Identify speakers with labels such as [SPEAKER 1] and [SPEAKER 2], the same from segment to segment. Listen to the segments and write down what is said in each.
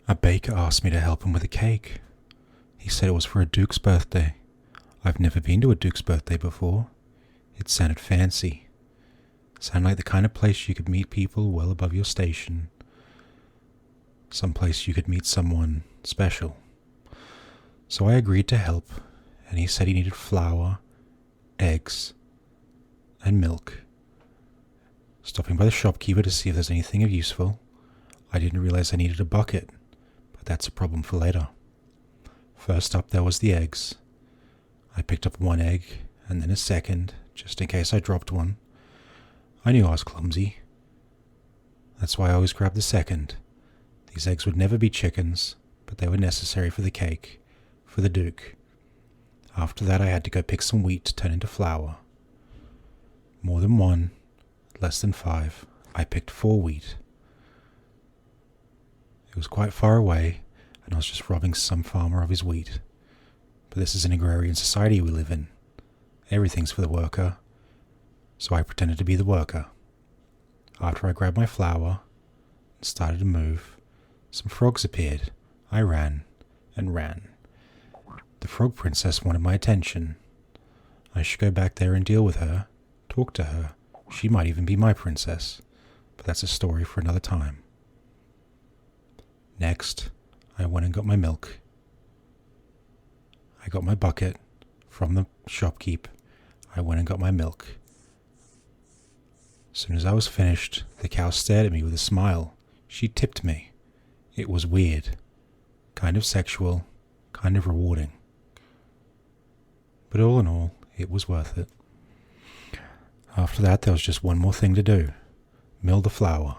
[SPEAKER 1] A baker asked me to help him with a cake. He said it was for a duke's birthday. I've never been to a duke's birthday before. It sounded fancy. Sounded like the kind of place you could meet people well above your station. Some place you could meet someone special. So I agreed to help, and he said he needed flour, eggs, and milk. Stopping by the shopkeeper to see if there's anything of useful. I didn't realize I needed a bucket, but that's a problem for later. First up there was the eggs. I picked up one egg, and then a second, just in case I dropped one. I knew I was clumsy. That's why I always grabbed the second. These eggs would never be chickens, but they were necessary for the cake, for the Duke. After that I had to go pick some wheat to turn into flour. More than one, less than 5. I picked 4 wheat. It was quite far away, and I was just robbing some farmer of his wheat. But this is an agrarian society we live in. Everything's for the worker, so I pretended to be the worker. After I grabbed my flour and started to move, some frogs appeared. I ran and ran. The frog princess wanted my attention. I should go back there and deal with her, talk to her. She might even be my princess, but that's a story for another time. Next, I went and got my milk. I got my bucket from the shopkeep. I went and got my milk. As soon as I was finished, the cow stared at me with a smile. She tipped me. It was weird. Kind of sexual, kind of rewarding. But all in all, it was worth it. After that, there was just one more thing to do. Mill the flour.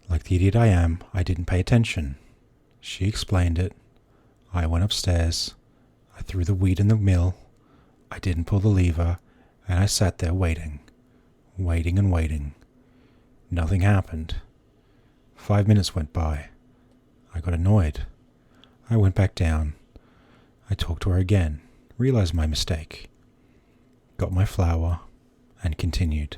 [SPEAKER 1] Like the idiot I am, I didn't pay attention. She explained it. I went upstairs. I threw the wheat in the mill. I didn't pull the lever, and I sat there waiting. Waiting and waiting. Nothing happened. 5 minutes went by. I got annoyed. I went back down. I talked to her again, realized my mistake. Got my flour, and continued.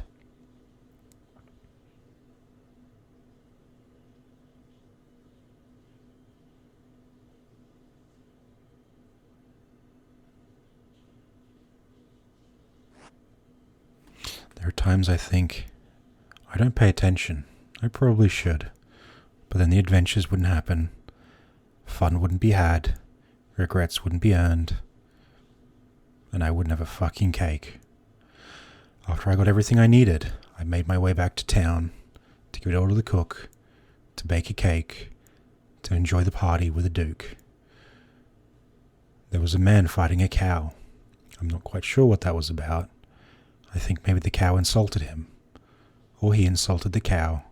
[SPEAKER 1] There are times I think, I don't pay attention. I probably should. But then the adventures wouldn't happen. Fun wouldn't be had. Regrets wouldn't be earned. And I wouldn't have a fucking cake. After I got everything I needed, I made my way back to town to give it all to the cook, to bake a cake, to enjoy the party with the Duke. There was a man fighting a cow. I'm not quite sure what that was about. I think maybe the cow insulted him. Or he insulted the cow.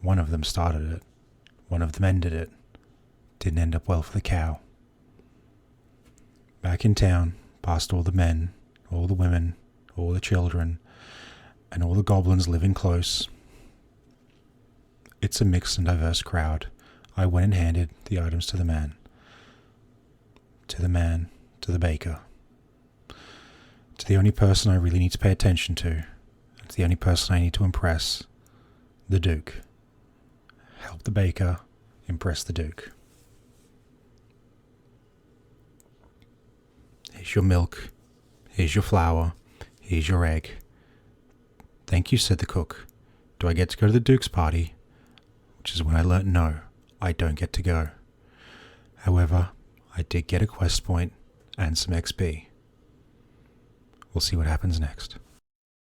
[SPEAKER 1] One of them started it. One of them ended it. Didn't end up well for the cow. Back in town, past all the men, all the women, all the children, and all the goblins living close. It's a mixed and diverse crowd. I went and handed the items to the man. To the baker. To the only person I really need to pay attention to. It's the only person I need to impress. The Duke. Help the baker impress the Duke. Here's your milk. Here's your flour. Here's your egg. Thank you, said the cook. Do I get to go to the Duke's party? Which is when I learnt no, I don't get to go. However, I did get a quest point and some XP. We'll see what happens next.